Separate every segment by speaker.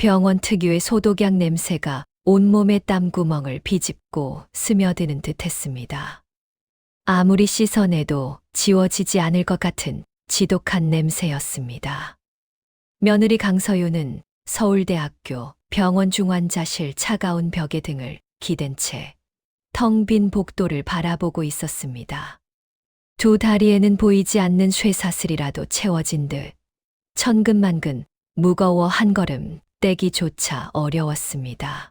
Speaker 1: 병원 특유의 소독약 냄새가 온몸의 땀구멍을 비집고 스며드는 듯 했습니다. 아무리 씻어내도 지워지지 않을 것 같은 지독한 냄새였습니다. 며느리 강서유는 서울대학교 병원 중환자실 차가운 벽에 등을 기댄 채 텅 빈 복도를 바라보고 있었습니다. 두 다리에는 보이지 않는 쇠사슬이라도 채워진 듯 천근만근 무거워 한 걸음 떼기조차 어려웠습니다.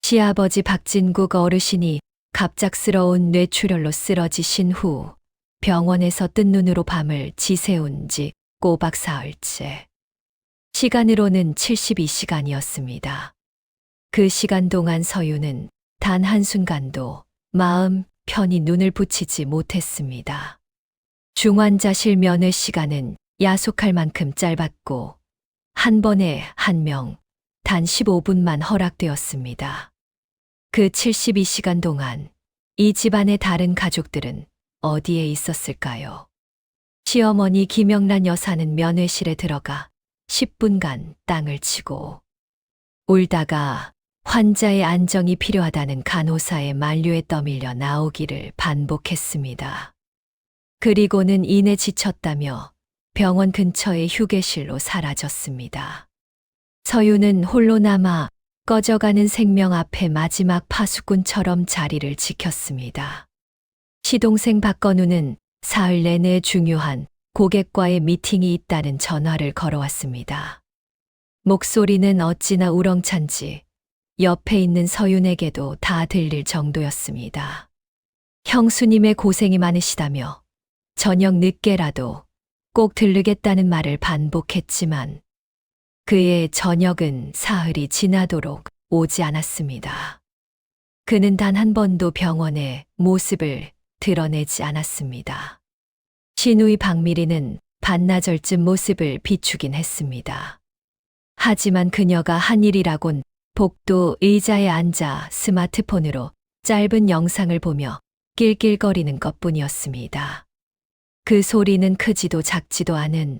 Speaker 1: 시아버지 박진국 어르신이 갑작스러운 뇌출혈로 쓰러지신 후 병원에서 뜬 눈으로 밤을 지새운 지 꼬박 사흘째. 시간으로는 72시간이었습니다. 그 시간 동안 서유는 단 한순간도 마음 편히 눈을 붙이지 못했습니다. 중환자실 면회 시간은 야속할 만큼 짧았고 한 번에 한 명, 단 15분만 허락되었습니다. 그 72시간 동안 이 집안의 다른 가족들은 어디에 있었을까요? 시어머니 김영란 여사는 면회실에 들어가 10분간 땅을 치고 울다가 환자의 안정이 필요하다는 간호사의 만류에 떠밀려 나오기를 반복했습니다. 그리고는 이내 지쳤다며 병원 근처의 휴게실로 사라졌습니다. 서유는 홀로 남아 꺼져가는 생명 앞에 마지막 파수꾼처럼 자리를 지켰습니다. 시동생 박건우는 사흘 내내 중요한 고객과의 미팅이 있다는 전화를 걸어왔습니다. 목소리는 어찌나 우렁찬지 옆에 있는 서윤에게도 다 들릴 정도였습니다. 형수님의 고생이 많으시다며 저녁 늦게라도 꼭 들르겠다는 말을 반복했지만 그의 저녁은 사흘이 지나도록 오지 않았습니다. 그는 단 한 번도 병원의 모습을 드러내지 않았습니다. 시누이 박미리는 반나절쯤 모습을 비추긴 했습니다. 하지만 그녀가 한 일이라곤 복도 의자에 앉아 스마트폰으로 짧은 영상을 보며 낄낄거리는 것뿐이었습니다. 그 소리는 크지도 작지도 않은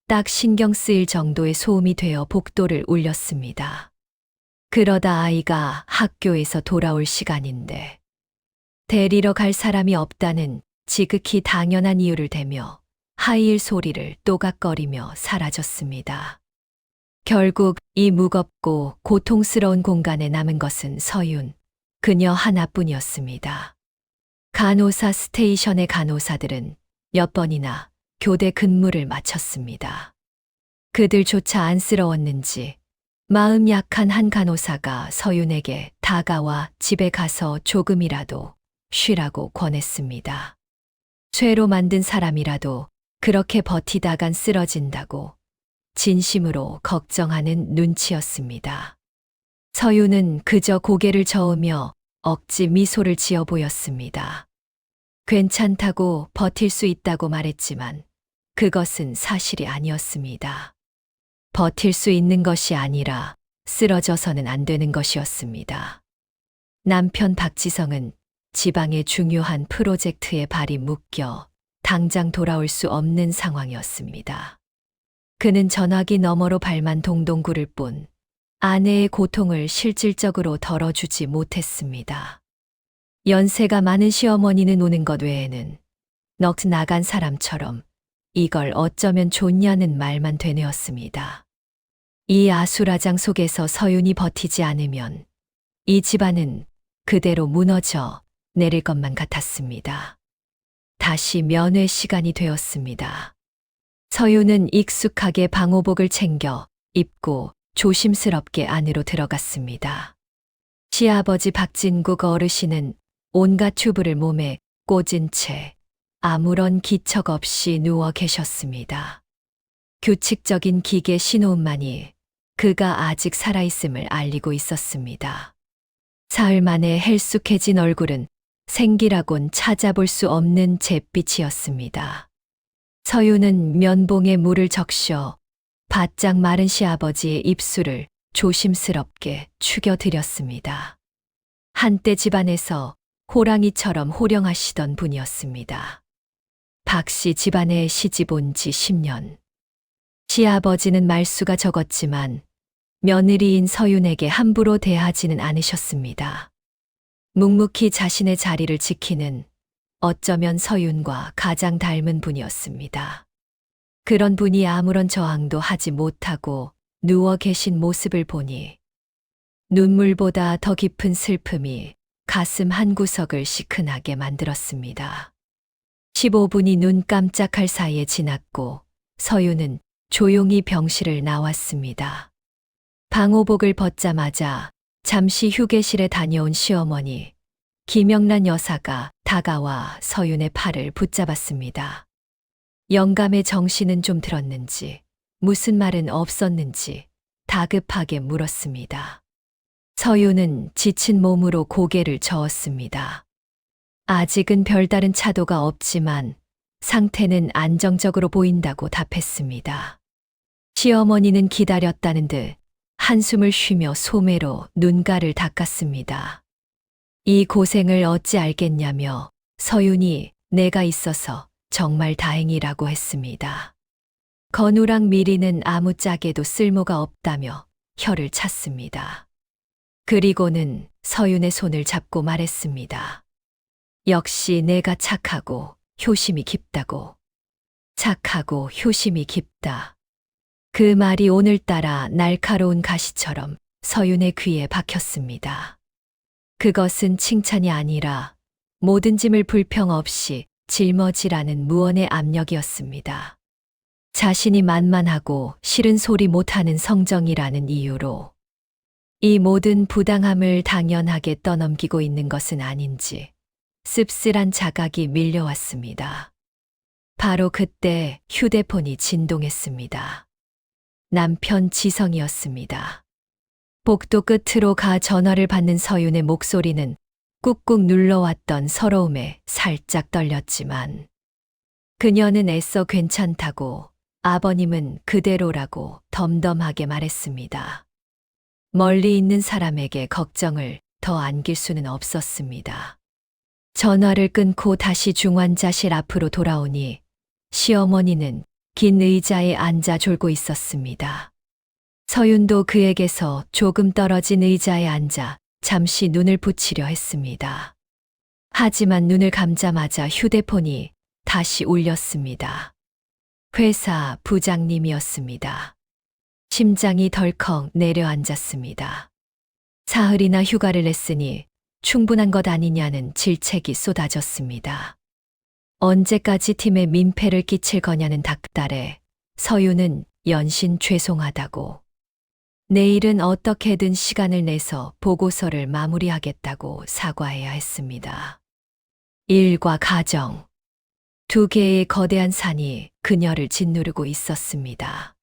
Speaker 1: 딱 신경 쓰일 정도의 소음이 되어 복도를 울렸습니다. 그러다 아이가 학교에서 돌아올 시간인데 데리러 갈 사람이 없다는 지극히 당연한 이유를 대며 하이힐 소리를 또각거리며 사라졌습니다. 결국 이 무겁고 고통스러운 공간에 남은 것은 서윤, 그녀 하나뿐이었습니다. 간호사 스테이션의 간호사들은 몇 번이나 교대 근무를 마쳤습니다. 그들조차 안쓰러웠는지 마음 약한 한 간호사가 서윤에게 다가와 집에 가서 조금이라도 쉬라고 권했습니다. 쇠로 만든 사람이라도 그렇게 버티다간 쓰러진다고 진심으로 걱정하는 눈치였습니다. 서윤은 그저 고개를 저으며 억지 미소를 지어 보였습니다. 괜찮다고 버틸 수 있다고 말했지만 그것은 사실이 아니었습니다. 버틸 수 있는 것이 아니라 쓰러져서는 안 되는 것이었습니다. 남편 박지성은 지방의 중요한 프로젝트에 발이 묶여 당장 돌아올 수 없는 상황이었습니다. 그는 전화기 너머로 발만 동동 구를 뿐 아내의 고통을 실질적으로 덜어주지 못했습니다. 연세가 많은 시어머니는 우는 것 외에는 넋 나간 사람처럼 이걸 어쩌면 좋냐는 말만 되뇌었습니다. 이 아수라장 속에서 서윤이 버티지 않으면 이 집안은 그대로 무너져 내릴 것만 같았습니다. 다시 면회 시간이 되었습니다. 서윤은 익숙하게 방호복을 챙겨 입고 조심스럽게 안으로 들어갔습니다. 시아버지 박진국 어르신은 온갖 튜브를 몸에 꽂은 채 아무런 기척 없이 누워 계셨습니다. 규칙적인 기계 신호음만이 그가 아직 살아있음을 알리고 있었습니다. 사흘 만에 헬쑥해진 얼굴은 생기라곤 찾아볼 수 없는 잿빛이었습니다. 서윤은 면봉에 물을 적셔 바짝 마른 시아버지의 입술을 조심스럽게 축여드렸습니다. 한때 집안에서 호랑이처럼 호령하시던 분이었습니다. 박씨 집안에 시집 온 지 10년. 시아버지는 말수가 적었지만 며느리인 서윤에게 함부로 대하지는 않으셨습니다. 묵묵히 자신의 자리를 지키는 어쩌면 서윤과 가장 닮은 분이었습니다. 그런 분이 아무런 저항도 하지 못하고 누워 계신 모습을 보니 눈물보다 더 깊은 슬픔이 가슴 한구석을 시큰하게 만들었습니다. 15분이 눈 깜짝할 사이에 지났고 서윤은 조용히 병실을 나왔습니다. 방호복을 벗자마자 잠시 휴게실에 다녀온 시어머니 김영란 여사가 다가와 서윤의 팔을 붙잡았습니다. 영감의 정신은 좀 들었는지 무슨 말은 없었는지 다급하게 물었습니다. 서윤은 지친 몸으로 고개를 저었습니다. 아직은 별다른 차도가 없지만 상태는 안정적으로 보인다고 답했습니다. 시어머니는 기다렸다는 듯 한숨을 쉬며 소매로 눈가를 닦았습니다. 이 고생을 어찌 알겠냐며 서윤이 내가 있어서 정말 다행이라고 했습니다. 건우랑 미리는 아무짝에도 쓸모가 없다며 혀를 찼습니다. 그리고는 서윤의 손을 잡고 말했습니다. 역시 내가 착하고 효심이 깊다고. 착하고 효심이 깊다. 그 말이 오늘따라 날카로운 가시처럼 서윤의 귀에 박혔습니다. 그것은 칭찬이 아니라 모든 짐을 불평 없이 짊어지라는 무언의 압력이었습니다. 자신이 만만하고 싫은 소리 못하는 성정이라는 이유로 이 모든 부당함을 당연하게 떠넘기고 있는 것은 아닌지 씁쓸한 자각이 밀려왔습니다. 바로 그때 휴대폰이 진동했습니다. 남편 지성이었습니다. 복도 끝으로 가 전화를 받는 서윤의 목소리는 꾹꾹 눌러왔던 서러움에 살짝 떨렸지만 그녀는 애써 괜찮다고 아버님은 그대로라고 덤덤하게 말했습니다. 멀리 있는 사람에게 걱정을 더 안길 수는 없었습니다. 전화를 끊고 다시 중환자실 앞으로 돌아오니 시어머니는 긴 의자에 앉아 졸고 있었습니다. 서윤도 그에게서 조금 떨어진 의자에 앉아 잠시 눈을 붙이려 했습니다. 하지만 눈을 감자마자 휴대폰이 다시 울렸습니다. 회사 부장님이었습니다. 심장이 덜컥 내려앉았습니다. 사흘이나 휴가를 냈으니 충분한 것 아니냐는 질책이 쏟아졌습니다. 언제까지 팀에 민폐를 끼칠 거냐는 닥달에 서윤은 연신 죄송하다고, 내일은 어떻게든 시간을 내서 보고서를 마무리하겠다고 사과해야 했습니다. 일과 가정, 두 개의 거대한 산이 그녀를 짓누르고 있었습니다.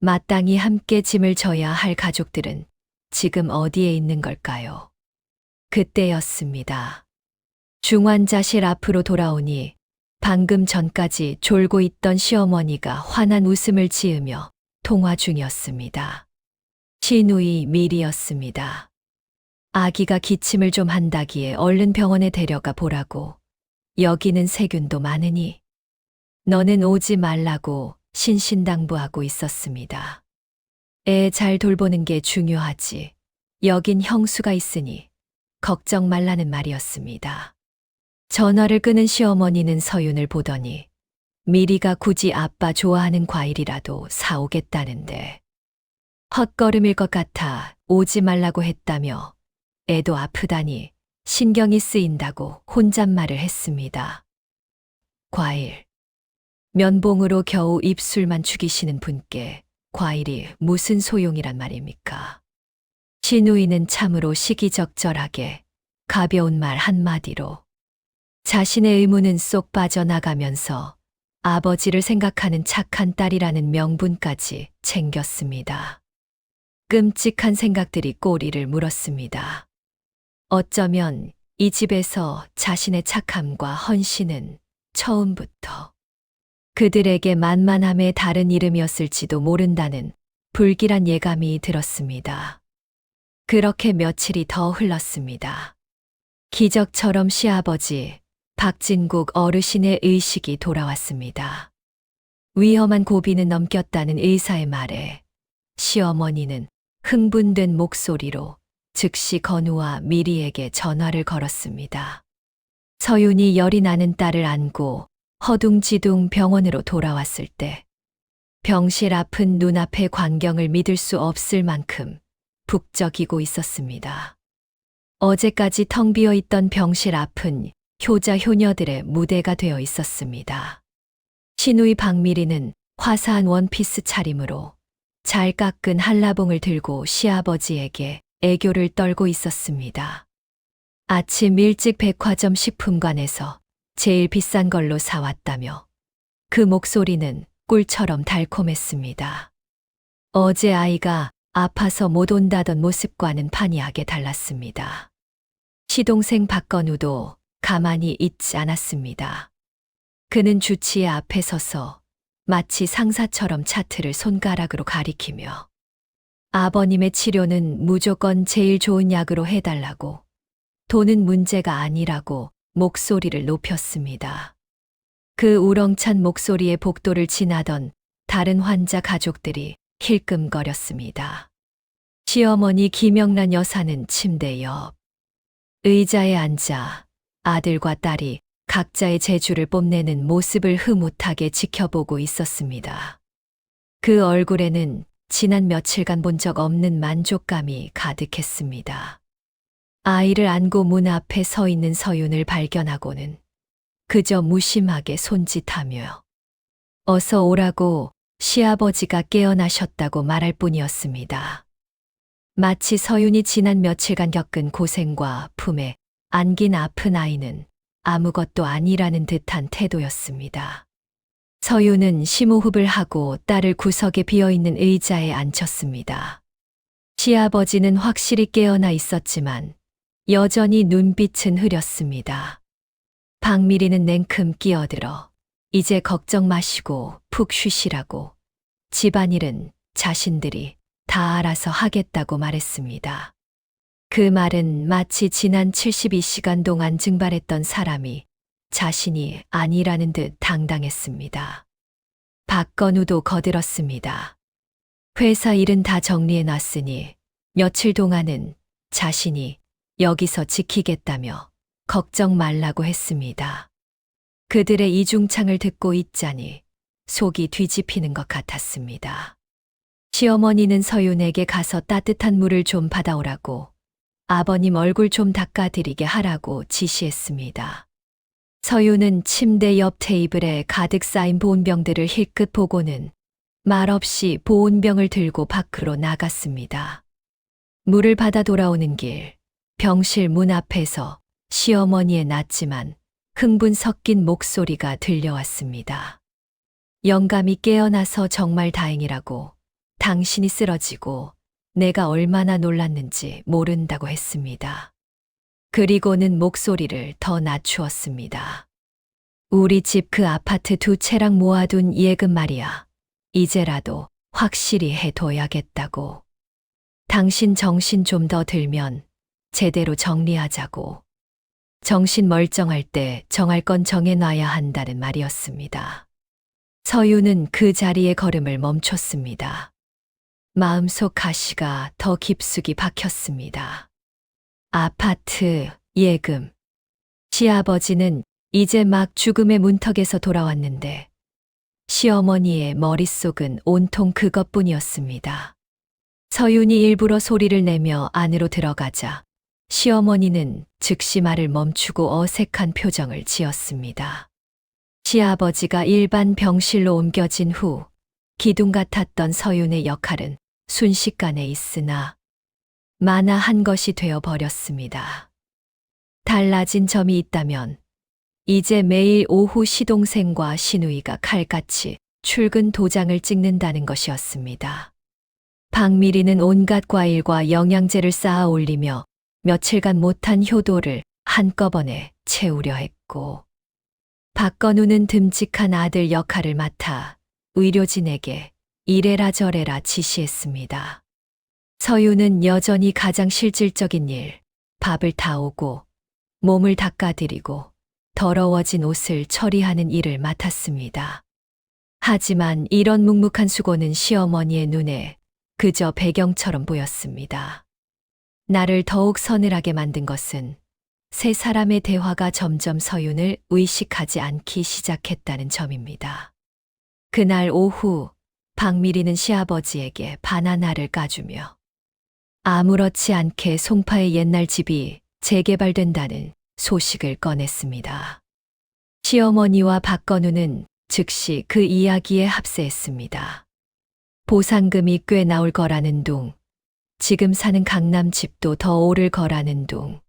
Speaker 1: 마땅히 함께 짐을 져야 할 가족들은 지금 어디에 있는 걸까요? 그때였습니다. 중환자실 앞으로 돌아오니 방금 전까지 졸고 있던 시어머니가 환한 웃음을 지으며 통화 중이었습니다. 시누이 밀이었습니다. 아기가 기침을 좀 한다기에 얼른 병원에 데려가 보라고. 여기는 세균도 많으니 너는 오지 말라고 신신당부하고 있었습니다. 애 잘 돌보는 게 중요하지. 여긴 형수가 있으니 걱정 말라는 말이었습니다. 전화를 끊은 시어머니는 서윤을 보더니 미리가 굳이 아빠 좋아하는 과일이라도 사오겠다는데 헛걸음일 것 같아 오지 말라고 했다며 애도 아프다니 신경이 쓰인다고 혼잣말을 했습니다. 과일. 면봉으로 겨우 입술만 죽이시는 분께 과일이 무슨 소용이란 말입니까? 시누이는 참으로 시기적절하게 가벼운 말 한마디로 자신의 의무는 쏙 빠져나가면서 아버지를 생각하는 착한 딸이라는 명분까지 챙겼습니다. 끔찍한 생각들이 꼬리를 물었습니다. 어쩌면 이 집에서 자신의 착함과 헌신은 처음부터 그들에게 만만함의 다른 이름이었을지도 모른다는 불길한 예감이 들었습니다. 그렇게 며칠이 더 흘렀습니다. 기적처럼 시아버지 박진국 어르신의 의식이 돌아왔습니다. 위험한 고비는 넘겼다는 의사의 말에 시어머니는 흥분된 목소리로 즉시 건우와 미리에게 전화를 걸었습니다. 서윤이 열이 나는 딸을 안고 허둥지둥 병원으로 돌아왔을 때 병실 앞은 눈앞의 광경을 믿을 수 없을 만큼 북적이고 있었습니다. 어제까지 텅 비어 있던 병실 앞은 효자 효녀들의 무대가 되어 있었습니다. 신우이 박미리는 화사한 원피스 차림으로 잘 깎은 한라봉을 들고 시아버지에게 애교를 떨고 있었습니다. 아침 일찍 백화점 식품관에서 제일 비싼 걸로 사왔다며 그 목소리는 꿀처럼 달콤했습니다. 어제 아이가 아파서 못 온다던 모습과는 판이하게 달랐습니다. 시동생 박건우도 가만히 있지 않았습니다. 그는 주치의 앞에 서서 마치 상사처럼 차트를 손가락으로 가리키며 아버님의 치료는 무조건 제일 좋은 약으로 해달라고, 돈은 문제가 아니라고 목소리를 높였습니다. 그 우렁찬 목소리의 복도를 지나던 다른 환자 가족들이 힐끔거렸습니다. 시어머니 김영란 여사는 침대 옆 의자에 앉아 아들과 딸이 각자의 재주를 뽐내는 모습을 흐뭇하게 지켜보고 있었습니다. 그 얼굴에는 지난 며칠간 본 적 없는 만족감이 가득했습니다. 아이를 안고 문 앞에 서 있는 서윤을 발견하고는 그저 무심하게 손짓하며 어서 오라고 시아버지가 깨어나셨다고 말할 뿐이었습니다. 마치 서윤이 지난 며칠간 겪은 고생과 품에 안긴 아픈 아이는 아무것도 아니라는 듯한 태도였습니다. 서윤은 심호흡을 하고 딸을 구석에 비어있는 의자에 앉혔습니다. 시아버지는 확실히 깨어나 있었지만 여전히 눈빛은 흐렸습니다. 박미리는 냉큼 끼어들어 이제 걱정 마시고 푹 쉬시라고, 집안일은 자신들이 다 알아서 하겠다고 말했습니다. 그 말은 마치 지난 72시간 동안 증발했던 사람이 자신이 아니라는 듯 당당했습니다. 박건우도 거들었습니다. 회사 일은 다 정리해 놨으니 며칠 동안은 자신이 여기서 지키겠다며 걱정 말라고 했습니다. 그들의 이중창을 듣고 있자니 속이 뒤집히는 것 같았습니다. 시어머니는 서윤에게 가서 따뜻한 물을 좀 받아오라고, 아버님 얼굴 좀 닦아드리게 하라고 지시했습니다. 서윤은 침대 옆 테이블에 가득 쌓인 보온병들을 힐끗 보고는 말없이 보온병을 들고 밖으로 나갔습니다. 물을 받아 돌아오는 길, 병실 문 앞에서 시어머니의 낮지만 흥분 섞인 목소리가 들려왔습니다. 영감이 깨어나서 정말 다행이라고, 당신이 쓰러지고 내가 얼마나 놀랐는지 모른다고 했습니다. 그리고는 목소리를 더 낮추었습니다. 우리 집 그 아파트 2채랑 모아둔 예금 말이야. 이제라도 확실히 해둬야겠다고. 당신 정신 좀 더 들면 제대로 정리하자고. 정신 멀쩡할 때 정할 건 정해놔야 한다는 말이었습니다. 서윤은 그 자리에 걸음을 멈췄습니다. 마음속 가시가 더 깊숙이 박혔습니다. 아파트, 예금. 시아버지는 이제 막 죽음의 문턱에서 돌아왔는데 시어머니의 머릿속은 온통 그것뿐이었습니다. 서윤이 일부러 소리를 내며 안으로 들어가자 시어머니는 즉시 말을 멈추고 어색한 표정을 지었습니다. 시아버지가 일반 병실로 옮겨진 후 기둥 같았던 서윤의 역할은 순식간에 있으나 만화한 것이 되어버렸습니다. 달라진 점이 있다면 이제 매일 오후 시동생과 시누이가 칼같이 출근 도장을 찍는다는 것이었습니다. 박미리는 온갖 과일과 영양제를 쌓아 올리며 며칠간 못한 효도를 한꺼번에 채우려 했고, 박건우는 듬직한 아들 역할을 맡아 의료진에게 이래라 저래라 지시했습니다. 서윤은 여전히 가장 실질적인 일, 밥을 타오고 몸을 닦아드리고 더러워진 옷을 처리하는 일을 맡았습니다. 하지만 이런 묵묵한 수고는 시어머니의 눈에 그저 배경처럼 보였습니다. 나를 더욱 서늘하게 만든 것은 세 사람의 대화가 점점 서윤을 의식하지 않기 시작했다는 점입니다. 그날 오후 박미리는 시아버지에게 바나나를 까주며 아무렇지 않게 송파의 옛날 집이 재개발된다는 소식을 꺼냈습니다. 시어머니와 박건우는 즉시 그 이야기에 합세했습니다. 보상금이 꽤 나올 거라는 둥, 지금 사는 강남 집도 더 오를 거라는 둥.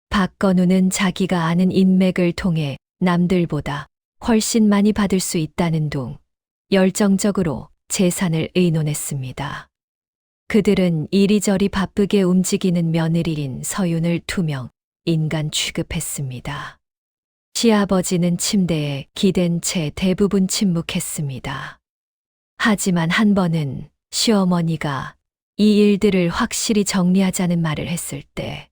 Speaker 1: 박건우는 자기가 아는 인맥을 통해 남들보다 훨씬 많이 받을 수 있다는 둥, 열정적으로 재산을 의논했습니다. 그들은 이리저리 바쁘게 움직이는 며느리인 서윤을 투명 인간 취급했습니다. 시아버지는 침대에 기댄 채 대부분 침묵했습니다. 하지만 한 번은 시어머니가 이 일들을 확실히 정리하자는 말을 했을 때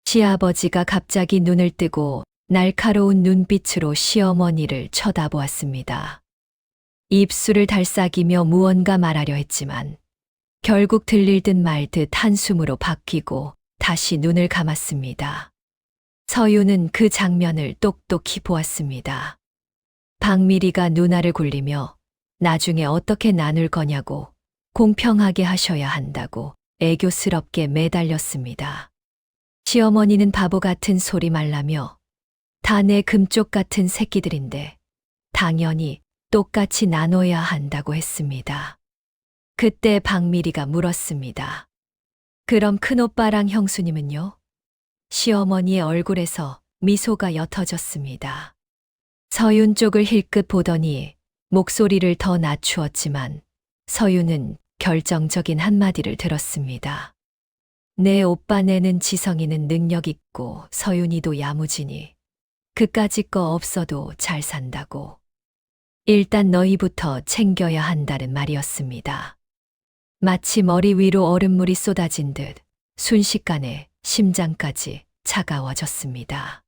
Speaker 1: 시아버지가 갑자기 눈을 뜨고 날카로운 눈빛으로 시어머니를 쳐다보았습니다. 입술을 달싹이며 무언가 말하려 했지만 결국 들릴 듯 말 듯 한숨으로 바뀌고 다시 눈을 감았습니다. 서윤은 그 장면을 똑똑히 보았습니다. 박미리가 누나를 굴리며 나중에 어떻게 나눌 거냐고 공평하게 하셔야 한다고 애교스럽게 매달렸습니다. 시어머니는 바보 같은 소리 말라며 다 내 금쪽 같은 새끼들인데 당연히 똑같이 나눠야 한다고 했습니다. 그때 박미리가 물었습니다. 그럼 큰오빠랑 형수님은요? 시어머니의 얼굴에서 미소가 옅어졌습니다. 서윤 쪽을 힐끗 보더니 목소리를 더 낮추었지만 서윤은 결정적인 한마디를 들었습니다. 내 오빠네는 지성이는 능력 있고 서윤이도 야무지니 그까짓 거 없어도 잘 산다고. 일단 너희부터 챙겨야 한다는 말이었습니다. 마치 머리 위로 얼음물이 쏟아진 듯 순식간에 심장까지 차가워졌습니다.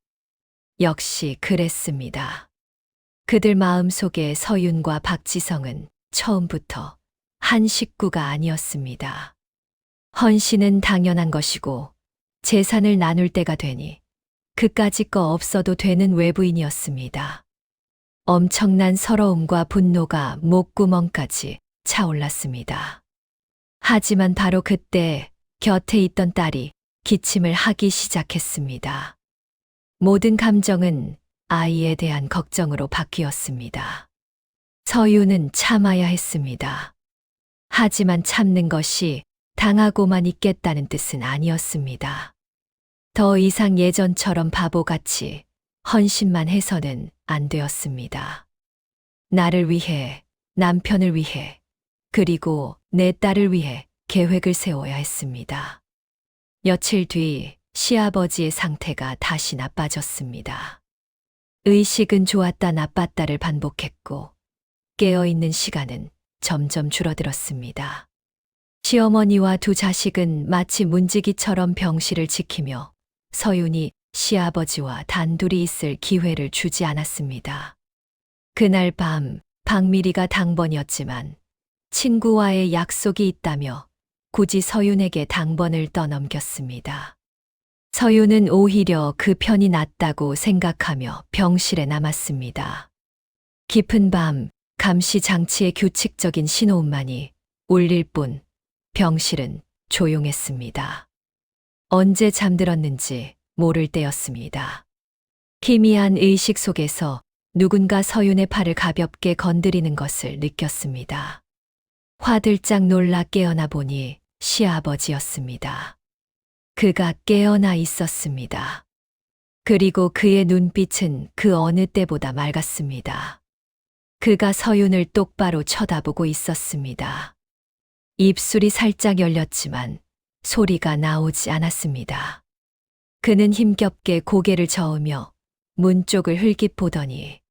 Speaker 1: 역시 그랬습니다. 그들 마음속에 서윤과 박지성은 처음부터 한 식구가 아니었습니다. 헌신은 당연한 것이고 재산을 나눌 때가 되니 그까짓 거 없어도 되는 외부인이었습니다. 엄청난 서러움과 분노가 목구멍까지 차올랐습니다. 하지만 바로 그때 곁에 있던 딸이 기침을 하기 시작했습니다. 모든 감정은 아이에 대한 걱정으로 바뀌었습니다. 서윤은 참아야 했습니다. 하지만 참는 것이 당하고만 있겠다는 뜻은 아니었습니다. 더 이상 예전처럼 바보같이 헌신만 해서는 안 되었습니다. 나를 위해, 남편을 위해, 그리고 내 딸을 위해 계획을 세워야 했습니다. 며칠 뒤 시아버지의 상태가 다시 나빠졌습니다. 의식은 좋았다 나빴다를 반복했고 깨어있는 시간은 점점 줄어들었습니다. 시어머니와 두 자식은 마치 문지기처럼 병실을 지키며 서윤이 시아버지와 단둘이 있을 기회를 주지 않았습니다. 그날 밤 박미리가 당번이었지만 친구와의 약속이 있다며 굳이 서윤에게 당번을 떠넘겼습니다. 서윤은 오히려 그 편이 낫다고 생각하며 병실에 남았습니다. 깊은 밤 감시 장치의 규칙적인 신호음만이 울릴 뿐 병실은 조용했습니다. 언제 잠들었는지 모를 때였습니다. 희미한 의식 속에서 누군가 서윤의 팔을 가볍게 건드리는 것을 느꼈습니다. 화들짝 놀라 깨어나 보니 시아버지였습니다. 그가 깨어나 있었습니다. 그리고 그의 눈빛은 그 어느 때보다 맑았습니다. 그가 서윤을 똑바로 쳐다보고 있었습니다. 입술이 살짝 열렸지만 소리가 나오지 않았습니다. 그는 힘겹게 고개를 저으며 문 쪽을 흘깃 보더니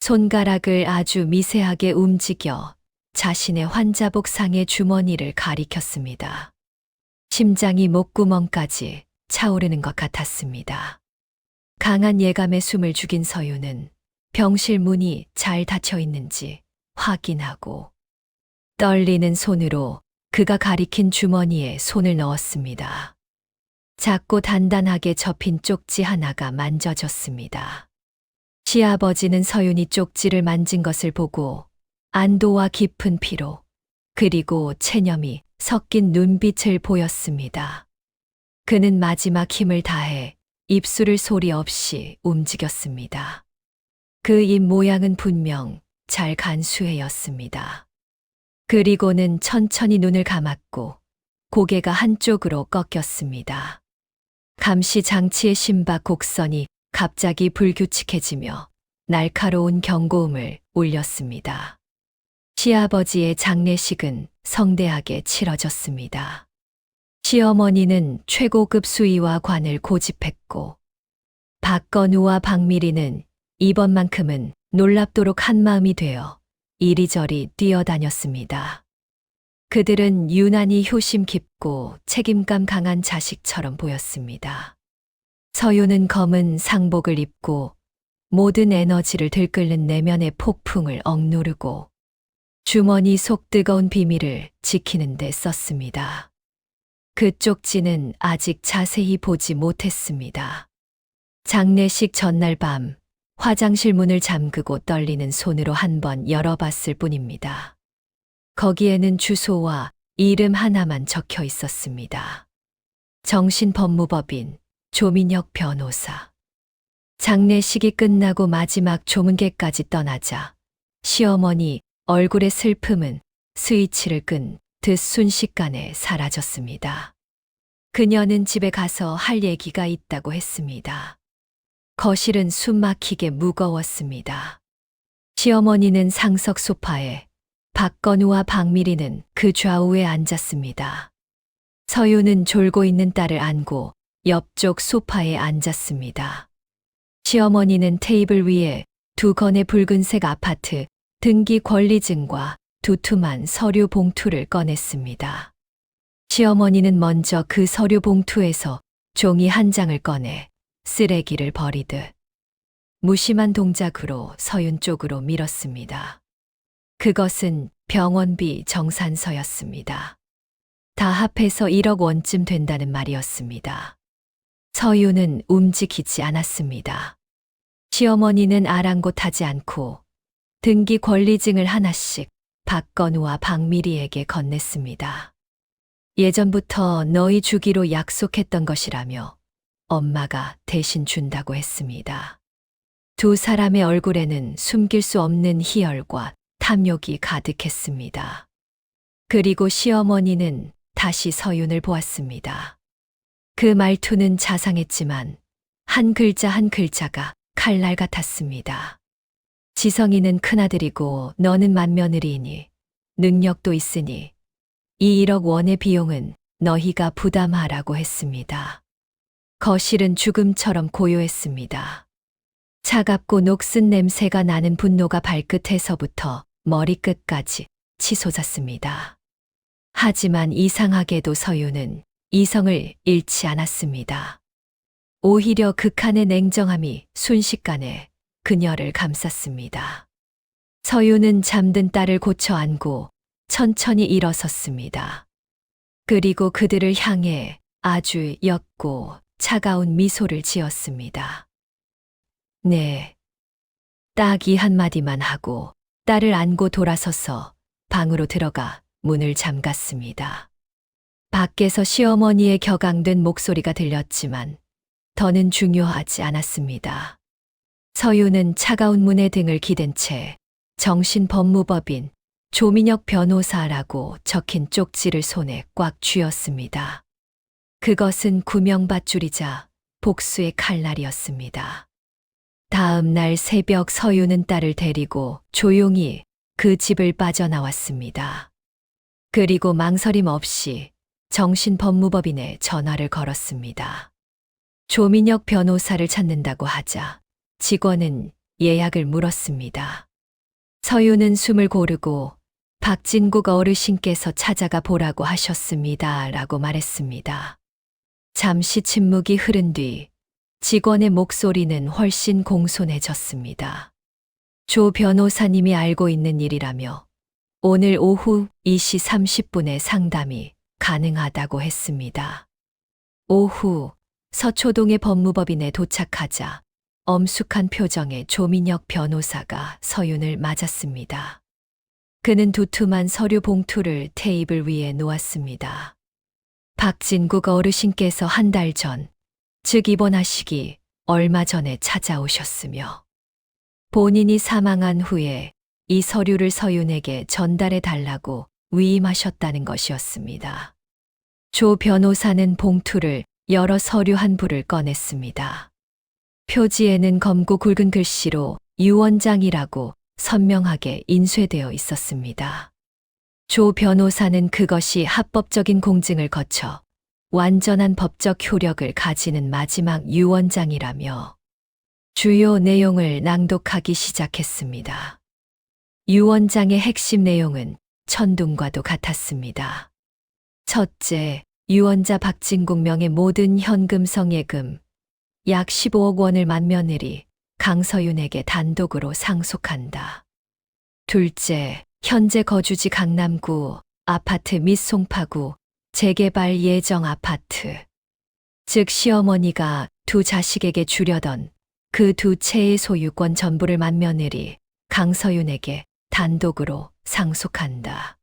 Speaker 1: 손가락을 아주 미세하게 움직여 자신의 환자복 상의 주머니를 가리켰습니다. 심장이 목구멍까지 차오르는 것 같았습니다. 강한 예감에 숨을 죽인 서윤은 병실 문이 잘 닫혀 있는지 확인하고 떨리는 손으로 그가 가리킨 주머니에 손을 넣었습니다. 작고 단단하게 접힌 쪽지 하나가 만져졌습니다. 시아버지는 서윤이 쪽지를 만진 것을 보고 안도와 깊은 피로, 그리고 체념이 섞인 눈빛을 보였습니다. 그는 마지막 힘을 다해 입술을 소리 없이 움직였습니다. 그 입 모양은 분명 잘 간수해였습니다. 그리고는 천천히 눈을 감았고 고개가 한쪽으로 꺾였습니다. 감시 장치의 심박 곡선이 갑자기 불규칙해지며 날카로운 경고음을 울렸습니다. 시아버지의 장례식은 성대하게 치러졌습니다. 시어머니는 최고급 수의와 관을 고집했고 박건우와 박미리는 이번만큼은 놀랍도록 한마음이 되어 이리저리 뛰어다녔습니다. 그들은 유난히 효심 깊고 책임감 강한 자식처럼 보였습니다. 서윤은 검은 상복을 입고 모든 에너지를 들끓는 내면의 폭풍을 억누르고 주머니 속 뜨거운 비밀을 지키는 데 썼습니다. 그 쪽지는 아직 자세히 보지 못했습니다. 장례식 전날 밤 화장실 문을 잠그고 떨리는 손으로 한번 열어봤을 뿐입니다. 거기에는 주소와 이름 하나만 적혀 있었습니다. 정신법무법인 조민혁 변호사. 장례식이 끝나고 마지막 조문객까지 떠나자 시어머니 얼굴의 슬픔은 스위치를 끈 듯 순식간에 사라졌습니다. 그녀는 집에 가서 할 얘기가 있다고 했습니다. 거실은 숨막히게 무거웠습니다. 시어머니는 상석 소파에, 박건우와 박미리는 그 좌우에 앉았습니다. 서윤은 졸고 있는 딸을 안고 옆쪽 소파에 앉았습니다. 시어머니는 테이블 위에 두 건의 붉은색 아파트 등기 권리증과 두툼한 서류 봉투를 꺼냈습니다. 시어머니는 먼저 그 서류 봉투에서 종이 한 장을 꺼내 쓰레기를 버리듯 무심한 동작으로 서윤 쪽으로 밀었습니다. 그것은 병원비 정산서였습니다. 다 합해서 1억 원쯤 된다는 말이었습니다. 서윤은 움직이지 않았습니다. 시어머니는 아랑곳하지 않고 등기 권리증을 하나씩 박건우와 박미리에게 건넸습니다. 예전부터 너희 주기로 약속했던 것이라며 엄마가 대신 준다고 했습니다. 두 사람의 얼굴에는 숨길 수 없는 희열과 탐욕이 가득했습니다. 그리고 시어머니는 다시 서윤을 보았습니다. 그 말투는 자상했지만 한 글자 한 글자가 칼날 같았습니다. 지성이는 큰아들이고 너는 맏며느리이니 능력도 있으니 이 1억 원의 비용은 너희가 부담하라고 했습니다. 거실은 죽음처럼 고요했습니다. 차갑고 녹슨 냄새가 나는 분노가 발끝에서부터 머리끝까지 치솟았습니다. 하지만 이상하게도 서윤은 이성을 잃지 않았습니다. 오히려 극한의 냉정함이 순식간에 그녀를 감쌌습니다. 서윤은 잠든 딸을 고쳐 안고 천천히 일어섰습니다. 그리고 그들을 향해 아주 옅고 차가운 미소를 지었습니다. 네. 딱 이 한마디만 하고 딸을 안고 돌아서서 방으로 들어가 문을 잠갔습니다. 밖에서 시어머니의 격앙된 목소리가 들렸지만 더는 중요하지 않았습니다. 서윤은 차가운 문에 등을 기댄 채 정신법무법인 조민혁 변호사라고 적힌 쪽지를 손에 꽉 쥐었습니다. 그것은 구명밧줄이자 복수의 칼날이었습니다. 다음 날 새벽 서윤은 딸을 데리고 조용히 그 집을 빠져나왔습니다. 그리고 망설임 없이 정신법무법인에 전화를 걸었습니다. 조민혁 변호사를 찾는다고 하자 직원은 예약을 물었습니다. 서윤은 숨을 고르고 박진국 어르신께서 찾아가 보라고 하셨습니다. 라고 말했습니다. 잠시 침묵이 흐른 뒤 직원의 목소리는 훨씬 공손해졌습니다. 조 변호사님이 알고 있는 일이라며 오늘 오후 2시 30분에 상담이 가능하다고 했습니다. 오후 서초동의 법무법인에 도착하자 엄숙한 표정의 조민혁 변호사가 서윤을 맞았습니다. 그는 두툼한 서류 봉투를 테이블 위에 놓았습니다. 박진국 어르신께서 한 달 전, 즉 입원하시기 얼마 전에 찾아오셨으며 본인이 사망한 후에 이 서류를 서윤에게 전달해 달라고 위임하셨다는 것이었습니다. 조 변호사는 봉투를 열어 서류 한 부를 꺼냈습니다. 표지에는 검고 굵은 글씨로 유원장이라고 선명하게 인쇄되어 있었습니다. 조 변호사는 그것이 합법적인 공증을 거쳐 완전한 법적 효력을 가지는 마지막 유원장이라며 주요 내용을 낭독하기 시작했습니다. 유원장의 핵심 내용은 천둥과도 같았습니다. 첫째, 유언자 박진국 명의 모든 현금 성예금 약 15억 원을 만며느리 강서윤에게 단독으로 상속한다. 둘째, 현재 거주지 강남구 아파트 및 송파구 재개발 예정 아파트, 즉 시어머니가 두 자식에게 주려던 그 두 채의 소유권 전부를 만며느리 강서윤에게 단독으로 상속한다.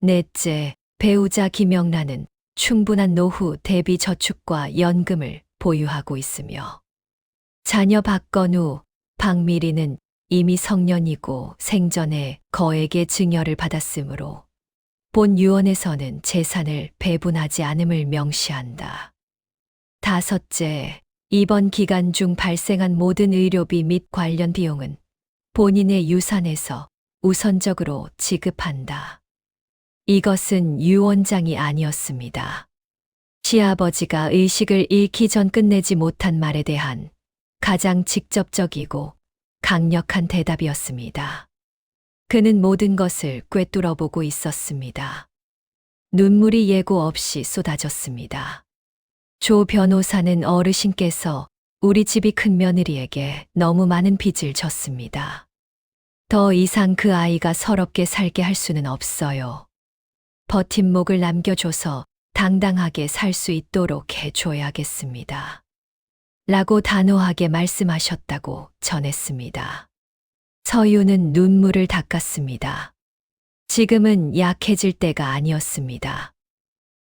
Speaker 1: 넷째, 배우자 김영란은 충분한 노후 대비 저축과 연금을 보유하고 있으며 자녀 박건우, 박미리는 이미 성년이고 생전에 거액의 증여를 받았으므로 본 유언에서는 재산을 배분하지 않음을 명시한다. 다섯째, 이번 기간 중 발생한 모든 의료비 및 관련 비용은 본인의 유산에서 우선적으로 지급한다. 이것은 유언장이 아니었습니다. 시아버지가 의식을 잃기 전 끝내지 못한 말에 대한 가장 직접적이고 강력한 대답이었습니다. 그는 모든 것을 꿰뚫어 보고 있었습니다. 눈물이 예고 없이 쏟아졌습니다. 조 변호사는 어르신께서 우리 집이 큰 며느리에게 너무 많은 빚을 졌습니다. 더 이상 그 아이가 서럽게 살게 할 수는 없어요. 버팀목을 남겨줘서 당당하게 살 수 있도록 해줘야겠습니다. 라고 단호하게 말씀하셨다고 전했습니다. 서윤은 눈물을 닦았습니다. 지금은 약해질 때가 아니었습니다.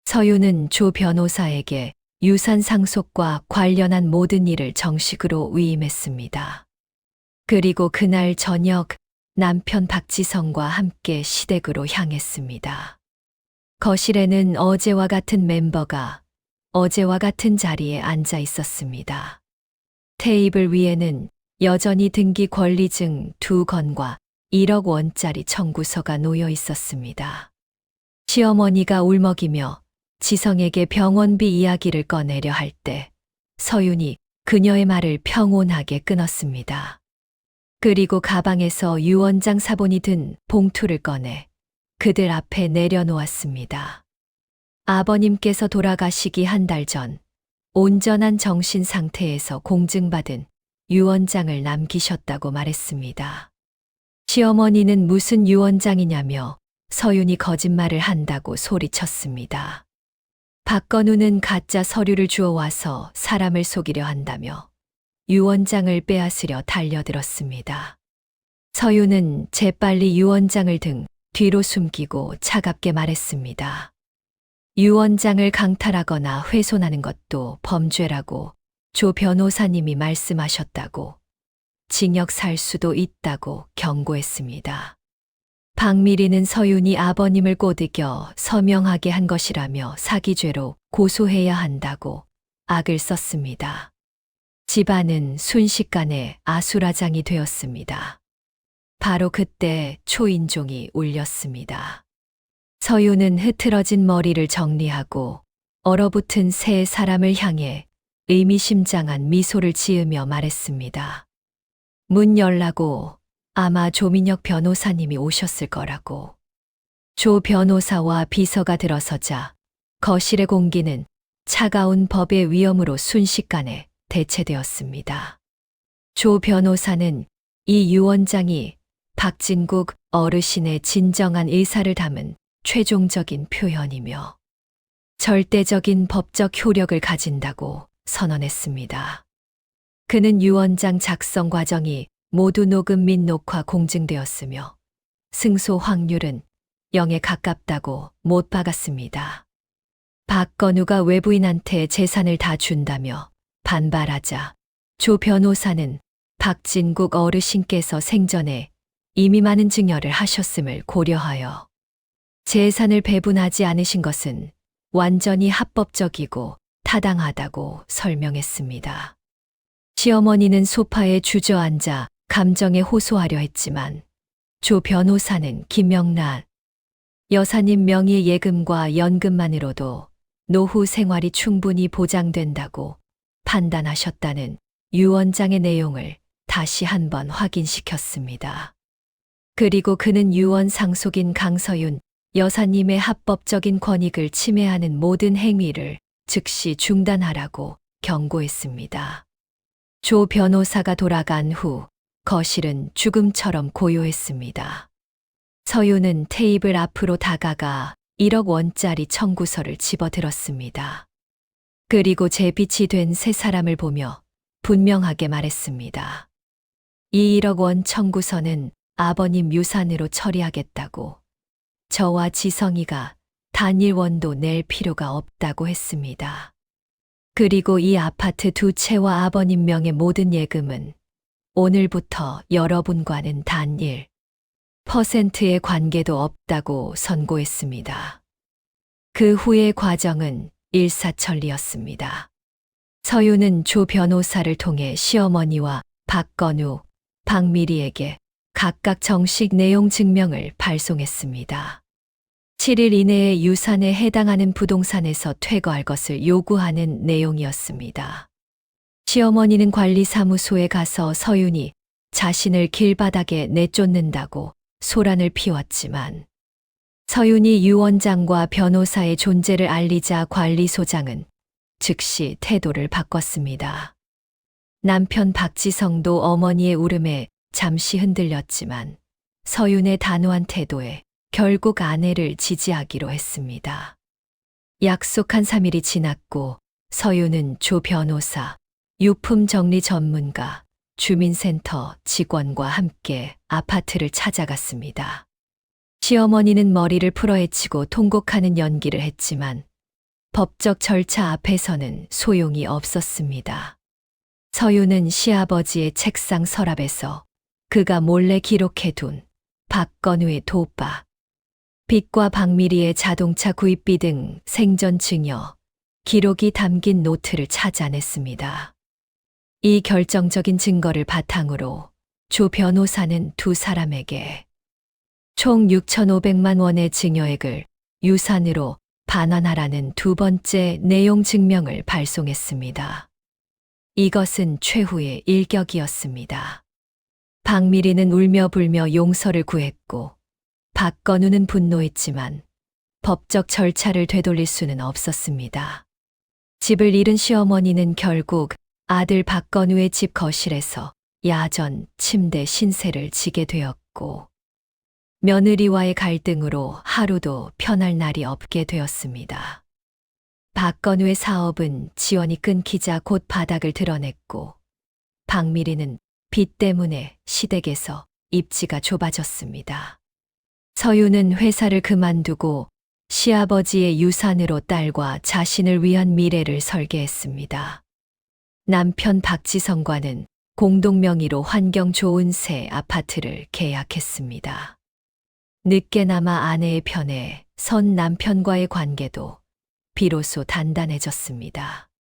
Speaker 1: 서윤은 조 변호사에게 유산 상속과 관련한 모든 일을 정식으로 위임했습니다. 그리고 그날 저녁 남편 박지성과 함께 시댁으로 향했습니다. 거실에는 어제와 같은 멤버가 어제와 같은 자리에 앉아 있었습니다. 테이블 위에는 여전히 등기 권리증 2건과 1억 원짜리 청구서가 놓여 있었습니다. 시어머니가 울먹이며 지성에게 병원비 이야기를 꺼내려 할 때 서윤이 그녀의 말을 평온하게 끊었습니다. 그리고 가방에서 유언장 사본이 든 봉투를 꺼내 그들 앞에 내려놓았습니다. 아버님께서 돌아가시기 한 달 전 온전한 정신 상태에서 공증받은 유언장을 남기셨다고 말했습니다. 시어머니는 무슨 유언장이냐며 서윤이 거짓말을 한다고 소리쳤습니다. 박건우는 가짜 서류를 주워와서 사람을 속이려 한다며 유언장을 빼앗으려 달려들었습니다. 서윤은 재빨리 유언장을 등 뒤로 숨기고 차갑게 말했습니다. 유언장을 강탈하거나 훼손하는 것도 범죄라고 조 변호사님이 말씀하셨다고, 징역 살 수도 있다고 경고했습니다. 박미리는 서윤이 아버님을 꼬드겨 서명하게 한 것이라며 사기죄로 고소해야 한다고 악을 썼습니다. 집안은 순식간에 아수라장이 되었습니다. 바로 그때 초인종이 울렸습니다. 서윤은 흐트러진 머리를 정리하고 얼어붙은 세 사람을 향해 의미심장한 미소를 지으며 말했습니다. 문 열라고. 아마 조민혁 변호사님이 오셨을 거라고. 조 변호사와 비서가 들어서자 거실의 공기는 차가운 법의 위엄으로 순식간에 대체되었습니다. 조 변호사는 이 유언장이 박진국 어르신의 진정한 의사를 담은 최종적인 표현이며 절대적인 법적 효력을 가진다고 선언했습니다. 그는 유언장 작성 과정이 모두 녹음 및 녹화 공증되었으며 승소 확률은 0에 가깝다고 못 박았습니다. 박건우가 외부인한테 재산을 다 준다며 반발하자 조 변호사는 박진국 어르신께서 생전에 이미 많은 증여를 하셨음을 고려하여 재산을 배분하지 않으신 것은 완전히 합법적이고 타당하다고 설명했습니다. 시어머니는 소파에 주저앉아 감정에 호소하려 했지만 조 변호사는 김명란 여사님 명의 예금과 연금만으로도 노후 생활이 충분히 보장된다고 판단하셨다는 유언장의 내용을 다시 한번 확인시켰습니다. 그리고 그는 유언 상속인 강서윤 여사님의 합법적인 권익을 침해하는 모든 행위를 즉시 중단하라고 경고했습니다. 조 변호사가 돌아간 후 거실은 죽음처럼 고요했습니다. 서윤은 테이블 앞으로 다가가 1억 원짜리 청구서를 집어들었습니다. 그리고 제빛이 된 세 사람을 보며 분명하게 말했습니다. 이 1억 원 청구서는 아버님 유산으로 처리하겠다고 저와 지성이가 단일원도 낼 필요가 없다고 했습니다. 그리고 이 아파트 두 채와 아버님 명의 모든 예금은 오늘부터 여러분과는 단 1%의 관계도 없다고 선고했습니다. 그 후의 과정은 일사천리였습니다. 서윤은 조 변호사를 통해 시어머니와 박건우, 박미리에게 각각 정식 내용 증명을 발송했습니다. 7일 이내에 유산에 해당하는 부동산에서 퇴거할 것을 요구하는 내용이었습니다. 시어머니는 관리사무소에 가서 서윤이 자신을 길바닥에 내쫓는다고 소란을 피웠지만 서윤이 유언장과 변호사의 존재를 알리자 관리소장은 즉시 태도를 바꿨습니다. 남편 박지성도 어머니의 울음에 잠시 흔들렸지만 서윤의 단호한 태도에 결국 아내를 지지하기로 했습니다. 약속한 3일이 지났고 서윤은 조 변호사, 유품 정리 전문가, 주민센터 직원과 함께 아파트를 찾아갔습니다. 시어머니는 머리를 풀어헤치고 통곡하는 연기를 했지만 법적 절차 앞에서는 소용이 없었습니다. 서윤은 시아버지의 책상 서랍에서 그가 몰래 기록해둔 박건우의 도박, 빚과 박미리의 자동차 구입비 등 생전 증여, 기록이 담긴 노트를 찾아냈습니다. 이 결정적인 증거를 바탕으로 조 변호사는 두 사람에게 총 6,500만 원의 증여액을 유산으로 반환하라는 두 번째 내용 증명을 발송했습니다. 이것은 최후의 일격이었습니다. 박미리는 울며 불며 용서를 구했고 박건우는 분노했지만 법적 절차를 되돌릴 수는 없었습니다. 집을 잃은 시어머니는 결국 아들 박건우의 집 거실에서 야전, 침대 신세를 지게 되었고 며느리와의 갈등으로 하루도 편할 날이 없게 되었습니다. 박건우의 사업은 지원이 끊기자 곧 바닥을 드러냈고 박미리는 빚 때문에 시댁에서 입지가 좁아졌습니다. 서윤은 회사를 그만두고 시아버지의 유산으로 딸과 자신을 위한 미래를 설계했습니다. 남편 박지성과는 공동 명의로 환경 좋은 새 아파트를 계약했습니다. 늦게나마 아내의 편에 선 남편과의 관계도 비로소 단단해졌습니다.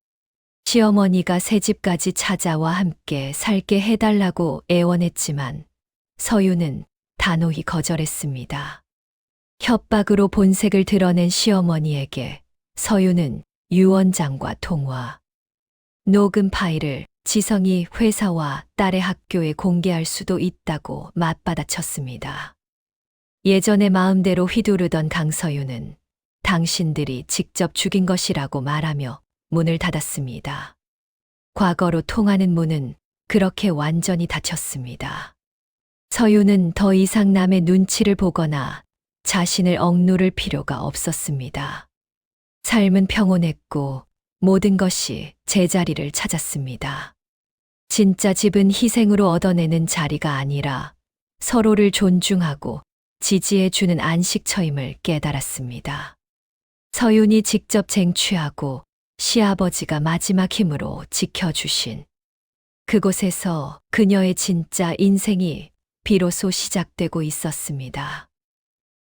Speaker 1: 시어머니가 새집까지 찾아와 함께 살게 해달라고 애원했지만 서윤은 단호히 거절했습니다. 협박으로 본색을 드러낸 시어머니에게 서윤은 유언장과 통화, 녹음 파일을 지성이 회사와 딸의 학교에 공개할 수도 있다고 맞받아쳤습니다. 예전의 마음대로 휘두르던 강서윤은 당신들이 직접 죽인 것이라고 말하며 문을 닫았습니다. 과거로 통하는 문은 그렇게 완전히 닫혔습니다. 서윤은 더 이상 남의 눈치를 보거나 자신을 억누를 필요가 없었습니다. 삶은 평온했고 모든 것이 제자리를 찾았습니다. 진짜 집은 희생으로 얻어내는 자리가 아니라 서로를 존중하고 지지해주는 안식처임을 깨달았습니다. 서윤이 직접 쟁취하고 시아버지가 마지막 힘으로 지켜주신 그곳에서 그녀의 진짜 인생이 비로소 시작되고 있었습니다.